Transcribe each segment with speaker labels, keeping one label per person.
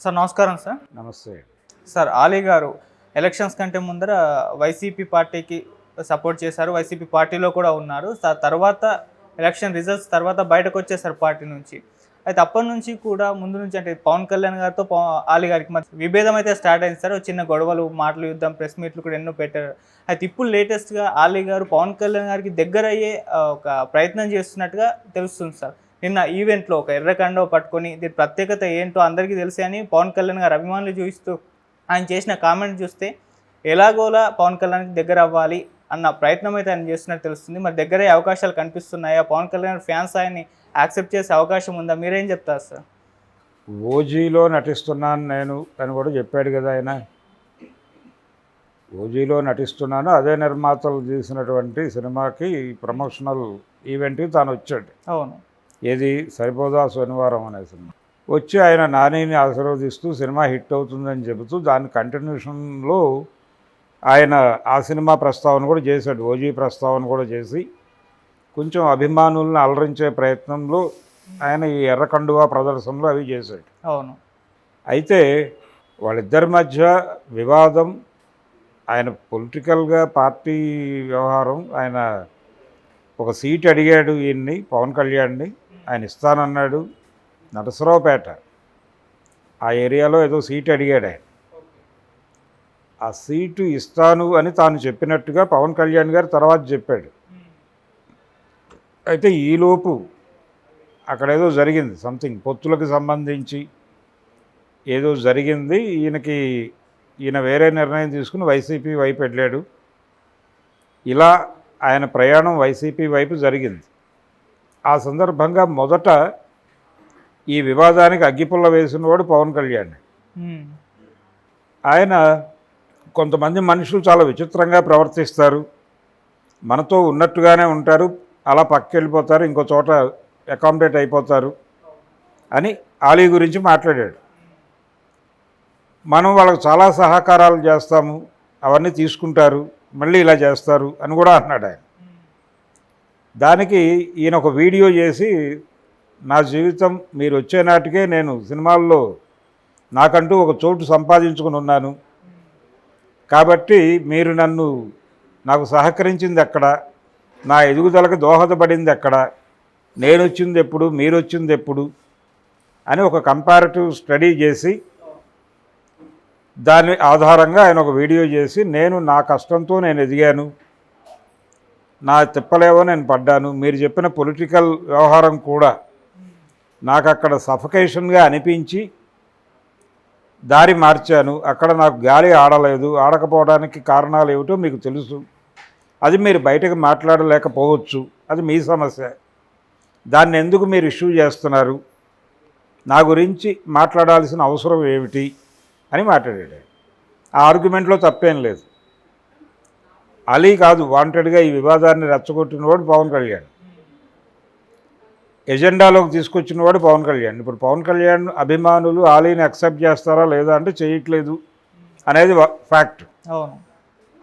Speaker 1: Sir నమస్కారం sir.
Speaker 2: నమస్తే
Speaker 1: sir Ali గారు ఎలక్షన్స్ కంటే ముందర వైసీపీ పార్టీకి సపోర్ట్ చేశారు, వైసీపీ పార్టీలో కూడా ఉన్నారు. తర్వాత ఎలక్షన్ రిజల్ట్స్ తర్వాత బయటకు వచ్చేసారు పార్టీ నుంచి. అయితే అప్పటి నుంచి కూడా ముందు నుంచి అంటే పవన్ కళ్యాణ్ గారితో ఆలీ గారికి మధ్య విభేదం అయితే స్టార్ట్ అయింది సార్. చిన్న గొడవలు, మాటలు యుద్ధం, ప్రెస్ మీట్లు కూడా ఎన్నో పెట్టారు. అయితే ఇప్పుడు లేటెస్ట్గా ఆలీ గారు పవన్ కళ్యాణ్ గారికి దగ్గర అయ్యే ఒక ప్రయత్నం చేస్తున్నట్టుగా తెలుస్తుంది సార్. నిన్న ఈవెంట్లో ఒక ఎర్ర కండవ పట్టుకొని దీని ప్రత్యేకత ఏంటో అందరికీ తెలిసి అని పవన్ కళ్యాణ్ గారు అభిమానులు చూపిస్తూ ఆయన చేసిన కామెంట్ చూస్తే ఎలాగోలా పవన్ కళ్యాణ్కి దగ్గర అవ్వాలి అన్న ప్రయత్నం అయితే ఆయన చేస్తున్నట్టు తెలుస్తుంది. మరి దగ్గరే అవకాశాలు కనిపిస్తున్నాయా? పవన్ కళ్యాణ్ ఫ్యాన్స్ ఆయన్ని యాక్సెప్ట్ చేసే అవకాశం ఉందా? మీరేం చెప్తారు సార్?
Speaker 2: ఓజీలో నటిస్తున్నాను నేను అని కూడా చెప్పాడు కదా ఆయన. ఓజీలో నటిస్తున్నాను, అదే నిర్మాతలు తీసినటువంటి సినిమాకి ప్రమోషనల్ ఈవెంట్కి తాను వచ్చాడు.
Speaker 1: అవును,
Speaker 2: ఏది సరిపోదా శనివారం అనే సినిమా వచ్చి ఆయన నానిని ఆశీర్వదిస్తూ సినిమా హిట్ అవుతుందని చెబుతూ దాని కంటిన్యూషన్లో ఆయన ఆ సినిమా ప్రస్తావన కూడా చేశాడు. ఓజీ ప్రస్తావన కూడా చేసి కొంచెం అభిమానులను అలరించే ప్రయత్నంలో ఆయన ఈ ఎర్ర కండువా ప్రదర్శనలో అవి చేశాడు.
Speaker 1: అవును.
Speaker 2: అయితే వాళ్ళిద్దరి మధ్య వివాదం, ఆయన పొలిటికల్గా పార్టీ వ్యవహారం, ఆయన ఒక సీట్ అడిగాడు ఈయన్ని, పవన్ కళ్యాణ్ని. ఆయన ఇస్తానన్నాడు. నరసరావుపేట ఆ ఏరియాలో ఏదో సీట్ అడిగాడు ఆయన. ఆ సీటు ఇస్తాను అని తాను చెప్పినట్టుగా పవన్ కళ్యాణ్ గారు తర్వాత చెప్పాడు. అయితే ఈలోపు అక్కడ ఏదో జరిగింది, సంథింగ్ పొత్తులకు సంబంధించి ఏదో జరిగింది. ఈయన వేరే నిర్ణయం తీసుకుని వైసీపీ వైపు వెళ్ళాడు. ఇలా ఆయన ప్రయాణం వైసీపీ వైపు జరిగింది. ఆ సందర్భంగా మొదట ఈ వివాదానికి అగ్గిపుల్ల వేసినవాడు పవన్ కళ్యాణ్. ఆయన కొంతమంది మనుషులు చాలా విచిత్రంగా ప్రవర్తిస్తారు, మనతో ఉన్నట్టుగానే ఉంటారు, అలా పక్కకి వెళ్ళిపోతారు, ఇంకో చోట అకామిడేట్ అయిపోతారు అని ఆలీ గురించి మాట్లాడాడు. మనం వాళ్ళకు చాలా సహకారాలు చేస్తాము, అవన్నీ తీసుకుంటారు, మళ్ళీ ఇలా చేస్తారు అని కూడా అన్నాడు ఆయన. దానికి ఈయన ఒక వీడియో చేసి, నా జీవితం మీరు వచ్చే నాటికే నేను సినిమాల్లో నాకంటూ ఒక చోటు సంపాదించుకుని ఉన్నాను, కాబట్టి మీరు నాకు సహకరించింది ఎక్కడ, నా ఎదుగుదలకు దోహదపడింది ఎక్కడ, నేను వచ్చింది ఎప్పుడు, మీరు వచ్చింది ఎప్పుడు అని ఒక కంపారిటివ్ స్టడీ చేసి దాని ఆధారంగా ఆయన ఒక వీడియో చేసి, నేను నా కష్టంతో నేను ఎదిగాను, నా తిప్పలేవో నేను పడ్డాను, మీరు చెప్పిన పొలిటికల్ వ్యవహారం కూడా నాకు అక్కడ సఫకేషన్గా అనిపించి దారి మార్చాను, అక్కడ నాకు గాలి ఆడలేదు, ఆడకపోవడానికి కారణాలు ఏమిటో మీకు తెలుసు, అది మీరు బయటకు మాట్లాడలేకపోవచ్చు, అది మీ సమస్య, దాన్ని ఎందుకు మీరు ఇష్యూ చేస్తున్నారు, నా గురించి మాట్లాడాల్సిన అవసరం ఏమిటి అని మాట్లాడాడు. ఆ ఆర్గ్యుమెంట్లో తప్పేం లేదు. అలీ కాదు వాంటెడ్గా ఈ వివాదాన్ని రెచ్చగొట్టినవాడు పవన్ కళ్యాణ్, ఎజెండాలోకి తీసుకొచ్చినవాడు పవన్ కళ్యాణ్. ఇప్పుడు పవన్ కళ్యాణ్ అభిమానులు ఆలీని యాక్సెప్ట్ చేస్తారా లేదా అంటే చేయట్లేదు అనేది ఫ్యాక్ట్.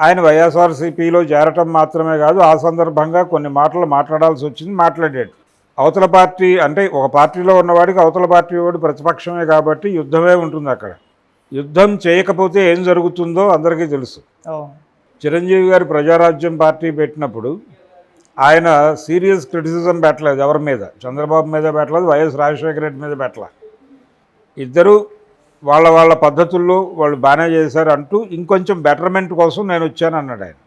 Speaker 2: ఆయన వైఎస్ఆర్సీపీలో చేరటం మాత్రమే కాదు, ఆ సందర్భంగా కొన్ని మాటలు మాట్లాడాల్సి వచ్చింది, మాట్లాడాడు. అవతల పార్టీ అంటే ఒక పార్టీలో ఉన్నవాడికి అవతల పార్టీ వాడు ప్రతిపక్షమే కాబట్టి యుద్ధమే ఉంటుంది. అక్కడ యుద్ధం చేయకపోతే ఏం జరుగుతుందో అందరికీ తెలుసు. చిరంజీవి గారు ప్రజారాజ్యం పార్టీ పెట్టినప్పుడు ఆయన సీరియస్ క్రిటిసిజం పెట్టలేదు ఎవరి మీద, చంద్రబాబు మీద పెట్టలేదు, వైఎస్ రాజశేఖర రెడ్డి మీద పెట్టలేదు. ఇద్దరు వాళ్ళ పద్ధతుల్లో వాళ్ళు బాగానే చేశారు అంటూ ఇంకొంచెం బెటర్మెంట్ కోసం నేను వచ్చాను అన్నాడు ఆయన.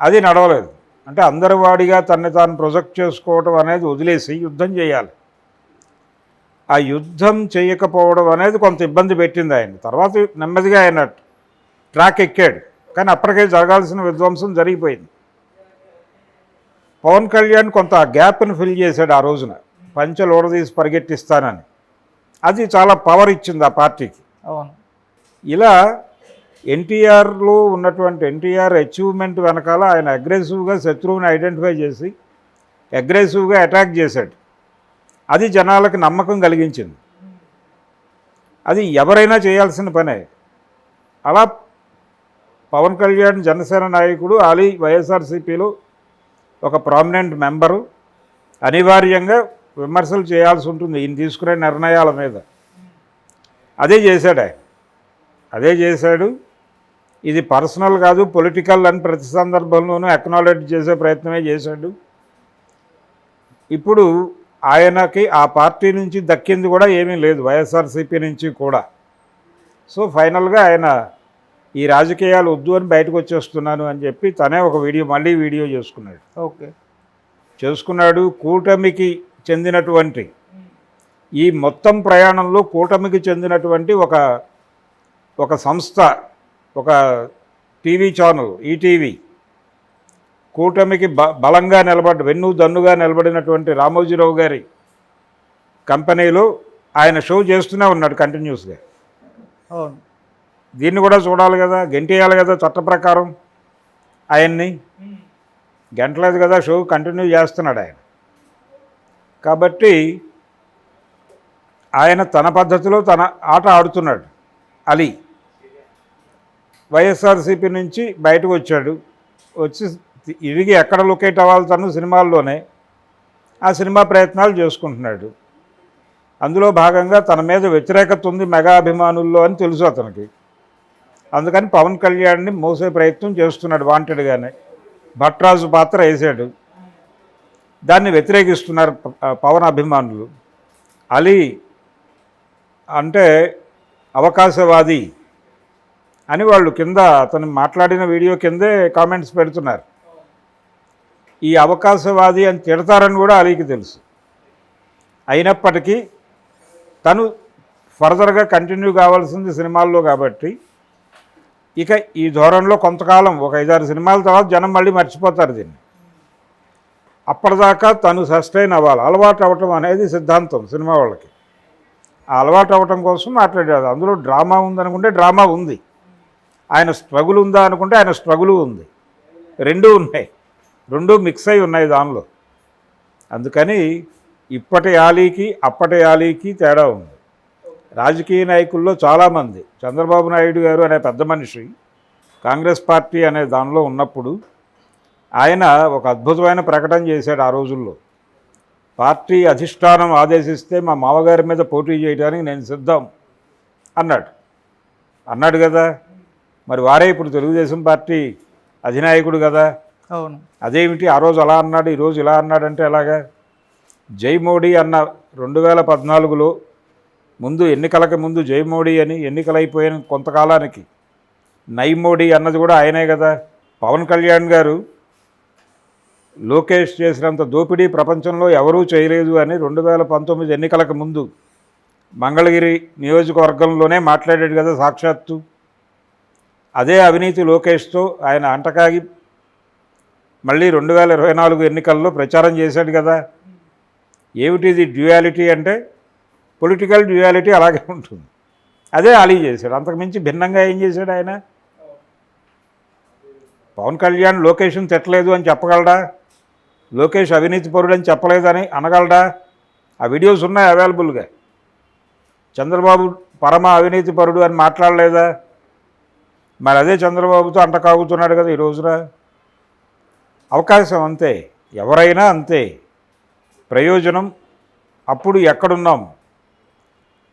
Speaker 2: అది నడవలేదు. అంటే అందరి వాడిగా తనని తాను ప్రొజెక్ట్ చేసుకోవడం అనేది వదిలేసి యుద్ధం చేయాలి. ఆ యుద్ధం చేయకపోవడం అనేది కొంత ఇబ్బంది పెట్టింది ఆయన. తర్వాత నెమ్మదిగా ఆయన ట్రాక్ ఎక్కాడు, కానీ అప్పటికే జరగాల్సిన విధ్వంసం జరిగిపోయింది. పవన్ కళ్యాణ్ కొంత గ్యాప్ను ఫిల్ చేశాడు ఆ రోజున, పంచెలు ఊడదీసి పరిగెట్టిస్తానని. అది చాలా పవర్ ఇచ్చింది ఆ పార్టీకి. ఇలా ఎన్టీఆర్లో ఉన్నటువంటి ఎన్టీఆర్ అచీవ్మెంట్ వెనకాల ఆయన అగ్రెసివ్గా శత్రువుని ఐడెంటిఫై చేసి అగ్రెసివ్గా అటాక్ చేశాడు. అది జనాలకు నమ్మకం కలిగించింది. అది ఎవరైనా చేయాల్సిన పనే. అలా పవన్ కళ్యాణ్ జనసేన నాయకుడు, ఆలీ వైఎస్ఆర్సీపీలో ఒక ప్రామినెంట్ మెంబరు, అనివార్యంగా విమర్శలు చేయాల్సి ఉంటుంది ఈయన తీసుకునే నిర్ణయాల మీద. అదే చేశాడు ఆయన, అదే చేశాడు. ఇది పర్సనల్ కాదు, పొలిటికల్ అని ప్రతి సందర్భంలోనూ అక్నాలెడ్జ్ చేసే ప్రయత్నమే చేశాడు. ఇప్పుడు ఆయనకి ఆ పార్టీ నుంచి దక్కింది కూడా ఏమీ లేదు, వైఎస్ఆర్సీపీ నుంచి కూడా. సో ఫైనల్గా ఆయన ఈ రాజకీయాలు వద్దు అని బయటకు వచ్చేస్తున్నాను అని చెప్పి తనే ఒక మళ్ళీ వీడియో చేసుకున్నాడు. కూటమికి చెందినటువంటి ఈ మొత్తం ప్రయాణంలో కూటమికి చెందినటువంటి ఒక సంస్థ, ఒక టీవీ ఛానల్ ఈటీవీ, కూటమికి బలంగా వెన్నుదన్నుగా నిలబడినటువంటి రామోజీరావు గారి కంపెనీలో ఆయన షో చేస్తూనే ఉన్నాడు కంటిన్యూస్గా. దీన్ని కూడా చూడాలి కదా, గెంటేయాలి కదా చట్ట ప్రకారం. ఆయన్ని గంటలేదు కదా, షో కంటిన్యూ చేస్తున్నాడు ఆయన. కాబట్టి ఆయన తన పద్ధతిలో తన ఆట ఆడుతున్నాడు. అలీ వైఎస్ఆర్సీపీ నుంచి బయటకు వచ్చి ఇరిగి ఎక్కడ లొకేట్ అవ్వాలి తను సినిమాల్లోనే ఆ సినిమా ప్రయత్నాలు చేసుకుంటున్నాడు. అందులో భాగంగా తన మీద వ్యతిరేకత ఉంది మెగా అభిమానుల్లో అని తెలుసు అతనికి. అందుకని పవన్ కళ్యాణ్ని మోసే ప్రయత్నం చేస్తున్నాడు వాంటెడ్గానే. భట్రాజు పాత్ర వేసాడు, దాన్ని వ్యతిరేకిస్తున్నారు పవన్ అభిమానులు. అలీ అంటే అవకాశవాది అని వాళ్ళు కింద అతను మాట్లాడిన వీడియో కిందే కామెంట్స్ పెడుతున్నారు. ఈ అవకాశవాది అని తిడతారని కూడా అలీకి తెలుసు. అయినప్పటికీ తను ఫర్దర్గా కంటిన్యూ కావాల్సింది సినిమాల్లో కాబట్టి ఇక ఈ ధోరణిలో కొంతకాలం ఒక 5-6 సినిమాల తర్వాత జనం మళ్ళీ మర్చిపోతారు దీన్ని. అప్పటిదాకా తను సస్టైన్ అవ్వాలి, అలవాటు అవ్వటం అనేది సిద్ధాంతం సినిమా వాళ్ళకి. ఆ అలవాటు అవ్వటం కోసం మాట్లాడారు. అందులో డ్రామా ఉందనుకుంటే డ్రామా ఉంది, ఆయన స్ట్రగుల్ ఉందా అనుకుంటే ఆయన స్ట్రగుల్ ఉంది, రెండూ ఉన్నాయి, రెండూ మిక్స్ అయి ఉన్నాయి దానిలో. అందుకని ఇప్పటి ఆలీకి అప్పటి ఆలీకి తేడా ఉంది. రాజకీయ నాయకుల్లో చాలామంది, చంద్రబాబు నాయుడు గారు అనే పెద్ద మనిషి కాంగ్రెస్ పార్టీ అనే దానిలో ఉన్నప్పుడు ఆయన ఒక అద్భుతమైన ప్రకటన చేశాడు. ఆ రోజుల్లో పార్టీ అధిష్టానం ఆదేశిస్తే మా మామగారి మీద పోటీ చేయడానికి నేను సిద్ధం అన్నాడు కదా. మరి వారే ఇప్పుడు తెలుగుదేశం పార్టీ అధినాయకుడు కదా.
Speaker 1: అవును.
Speaker 2: అదేమిటి ఆ రోజు అలా అన్నాడు ఈరోజు ఇలా అన్నాడంటే ఎలాగా? జై మోడీ అన్న 2014లో ముందు ఎన్నికలకి ముందు జై మోడీ అని, ఎన్నికలైపోయిన కొంతకాలానికి నై మోడీ అన్నది కూడా ఆయనే కదా. పవన్ కళ్యాణ్ గారు లోకేష్ చేసినంత దోపిడీ ప్రపంచంలో ఎవరూ చేయలేదు అని 2019 ఎన్నికలకు ముందు మంగళగిరి నియోజకవర్గంలోనే మాట్లాడాడు కదా సాక్షాత్తు. అదే అవినీతి లోకేష్తో ఆయన అంటకాగి మళ్ళీ 2024 ఎన్నికల్లో ప్రచారం చేశాడు కదా. ఏమిటిది డ్యూయాలిటీ అంటే? పొలిటికల్ డ్యూయాలిటీ అలాగే ఉంటుంది. అదే అలీ చేశాడు, అంతకుమించి భిన్నంగా ఏం చేశాడు ఆయన? పవన్ కళ్యాణ్ లోకేష్ని తిట్టలేదు అని చెప్పగలడా? లోకేష్ అవినీతి పరుడు అని చెప్పలేదని అనగలడా? ఆ వీడియోస్ ఉన్నాయి అవైలబుల్గా. చంద్రబాబు పరమ అవినీతి పరుడు అని మాట్లాడలేదా? మరి అదే చంద్రబాబుతో అంటకాగుతున్నాడు కదా ఈ రోజున. అవకాశం అంతే, ఎవరైనా అంతే. ప్రయోజనం అప్పుడు ఎక్కడున్నాం,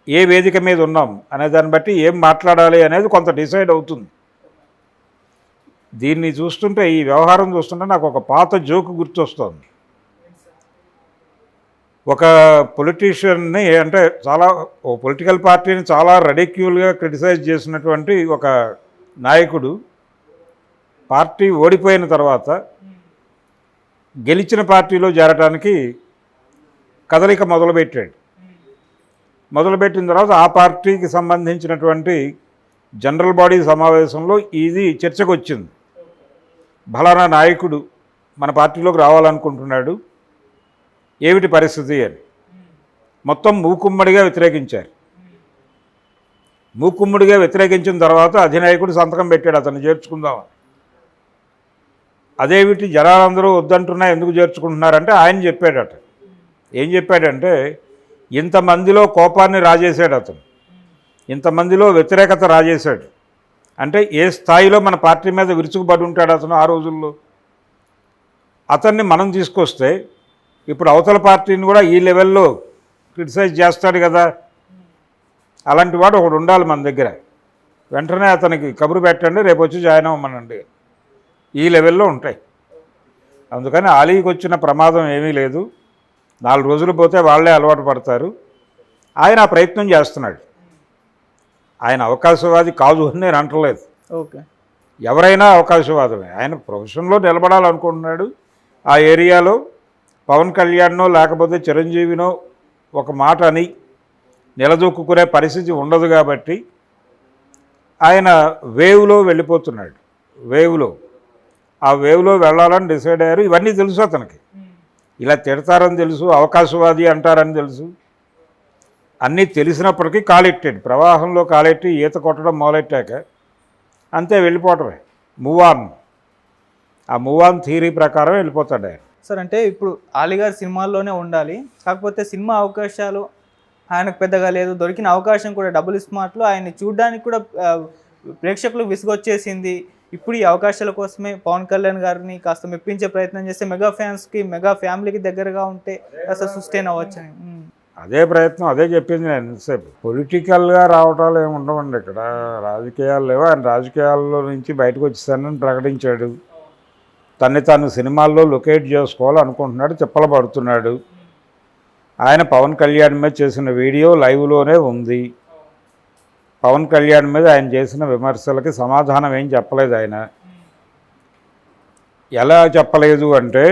Speaker 2: ఏ వేదిక మీద ఉన్నాం అనే దాన్ని బట్టి ఏం మాట్లాడాలి అనేది కొంత డిసైడ్ అవుతుంది. దీన్ని చూస్తుంటే, ఈ వ్యవహారం చూస్తుంటే నాకు ఒక పాత జోకు గుర్తొస్తుంది. ఒక పొలిటీషియన్ని అంటే ఓ పొలిటికల్ పార్టీని చాలా రెడిక్యూల్గా క్రిటిసైజ్ చేసినటువంటి ఒక నాయకుడు పార్టీ ఓడిపోయిన తర్వాత గెలిచిన పార్టీలో చేరడానికి కదలిక మొదలుపెట్టిన తర్వాత ఆ పార్టీకి సంబంధించినటువంటి జనరల్ బాడీ సమావేశంలో ఇది చర్చకు వచ్చింది. బలానా నాయకుడు మన పార్టీలోకి రావాలనుకుంటున్నాడు, ఏమిటి పరిస్థితి అని మొత్తం మూకుమ్మడిగా వ్యతిరేకించారు. మూకుమ్మడిగా వ్యతిరేకించిన తర్వాత అధినాయకుడు సంతకం పెట్టాడు అతన్ని చేర్చుకుందామని. అదేమిటి జనాలందరూ వద్దంటున్నా ఎందుకు చేర్చుకుంటున్నారంటే ఆయన చెప్పాడట. ఏం చెప్పాడంటే, ఇంతమందిలో కోపాన్ని రాజేశాడు అతను, ఇంతమందిలో వ్యతిరేకత రాజేశాడు అంటే ఏ స్థాయిలో మన పార్టీ మీద విరుచుకుపడి ఉంటాడు అతను ఆ రోజుల్లో. అతన్ని మనం తీసుకొస్తే ఇప్పుడు అవతల పార్టీని కూడా ఈ లెవెల్లో క్రిటిసైజ్ చేస్తాడు కదా. అలాంటి వాడు ఒకడు ఉండాలి మన దగ్గర. వెంటనే అతనికి కబురు పెట్టండి, రేపు వచ్చి జాయిన్ అవ్వమనండి. ఈ లెవెల్లో ఉంటాయి. అందుకని ఆలీకి వచ్చిన ప్రమాదం ఏమీ లేదు. 4 రోజులు పోతే వాళ్ళే అలవాటు పడతారు. ఆయన ఆ ప్రయత్నం చేస్తున్నాడు. ఆయన అవకాశవాది కాదు అని నేను అంటలేదు.
Speaker 1: ఓకే,
Speaker 2: ఎవరైనా అవకాశవాదమే. ఆయన ప్రొఫెషన్లో నిలబడాలనుకుంటున్నాడు. ఆ ఏరియాలో పవన్ కళ్యాణ్నో లేకపోతే చిరంజీవినో ఒక మాట అని నిలదొక్కునే పరిస్థితి ఉండదు కాబట్టి ఆయన వేవ్లో వెళ్ళిపోతున్నాడు. ఆ వేవ్లో వెళ్ళాలని డిసైడ్ అయ్యారు. ఇవన్నీ తెలుసు అతనికి. ఇలా తిడతారని తెలుసు, అవకాశవాది అంటారని తెలుసు. అన్నీ తెలిసినప్పటికీ కాలెట్టాడు. ప్రవాహంలో కాలెట్టి ఈత కొట్టడం మొదలెట్టాక అంతే, వెళ్ళిపోవటమే. మూవ్ ఆన్ థియరీ ప్రకారం వెళ్ళిపోతాడు ఆయన.
Speaker 1: సార్ అంటే ఇప్పుడు ఆలీ గారు సినిమాల్లోనే ఉండాలి, కాకపోతే సినిమా అవకాశాలు ఆయనకు పెద్దగా లేదు. దొరికిన అవకాశం కూడా డబుల్ స్మార్ట్లో ఆయన్ని చూడడానికి కూడా ప్రేక్షకులకు విసుగొచ్చేసింది. ఇప్పుడు ఈ అవకాశాల కోసమే పవన్ కళ్యాణ్ గారిని కాస్త మెప్పించే ప్రయత్నం చేస్తే మెగా ఫ్యాన్స్కి, మెగా ఫ్యామిలీకి దగ్గరగా ఉంటే కాస్త సస్టైన్ అవ్వచ్చని.
Speaker 2: అదే ప్రయత్నం, అదే చెప్పింది నేను ఎంతసేపు. పొలిటికల్గా రావటాలు ఏమి ఉండవండి ఇక్కడ. రాజకీయాలు లేవు. ఆయన రాజకీయాల్లో నుంచి బయటకు వచ్చేసానని ప్రకటించాడు. తాను సినిమాల్లో లొకేట్ చేసుకోవాలనుకుంటున్నాడు, తిప్పలు పడుతున్నాడు. ఆయన పవన్ కళ్యాణ్ మీద చేసిన వీడియో లైవ్లోనే ఉంది. పవన్ కళ్యాణ్ మీద ఆయన చేసిన విమర్శలకి సమాధానం ఏం చెప్పలేదు ఆయన. ఎలా చెప్పలేదు అంటే,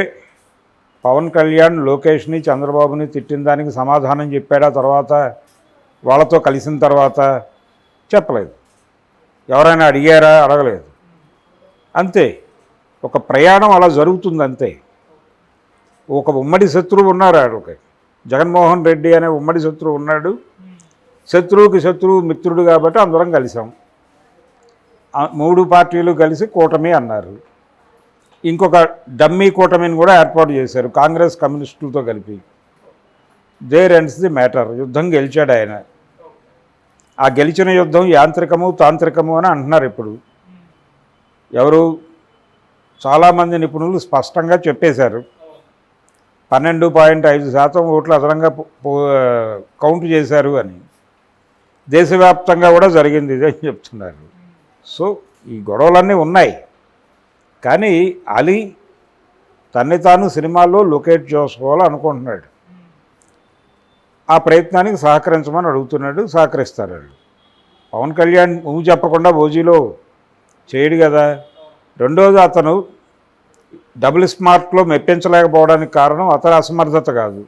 Speaker 2: పవన్ కళ్యాణ్ లోకేష్ని, చంద్రబాబుని తిట్టిన దానికి సమాధానం చెప్పాడా తర్వాత వాళ్ళతో కలిసిన తర్వాత? చెప్పలేదు. ఎవరైనా అడిగారా? అడగలేదు. అంతే, ఒక ప్రయాణం అలా జరుగుతుంది అంతే. ఒక ఉమ్మడి శత్రువు ఉన్నారు. ఆడొక జగన్మోహన్ రెడ్డి అనే ఉమ్మడి శత్రువు ఉన్నాడు. శత్రువుకి శత్రువు మిత్రుడు కాబట్టి అందరం కలిసాం. 3 పార్టీలు కలిసి కూటమి అన్నారు. ఇంకొక డమ్మీ కూటమిని కూడా ఏర్పాటు చేశారు కాంగ్రెస్ కమ్యూనిస్టులతో కలిపి. There ends the matter. యుద్ధం గెలిచాడు ఆయన. ఆ గెలిచిన యుద్ధం యాంత్రికము, తాంత్రికము అని అంటున్నారు ఇప్పుడు. ఎవరు? చాలామంది నిపుణులు స్పష్టంగా చెప్పేశారు. 12.5% ఓట్లు అదనంగా కౌంట్ చేశారు అని. దేశవ్యాప్తంగా కూడా జరిగింది ఇదే చెప్తున్నారు. సో ఈ గొడవలన్నీ ఉన్నాయి. కానీ అలీ తాను సినిమాల్లో లొకేట్ చేసుకోవాలనుకుంటున్నాడు. ఆ ప్రయత్నానికి సహకరించమని అడుగుతున్నాడు. సహకరిస్తారు. పవన్ కళ్యాణ్ నువ్వు చెప్పకుండా ఓజీలో చేయడు కదా. రెండోది, అతను డబుల్ స్మార్ట్లో మెప్పించలేకపోవడానికి కారణం అతని అసమర్థత కాదు.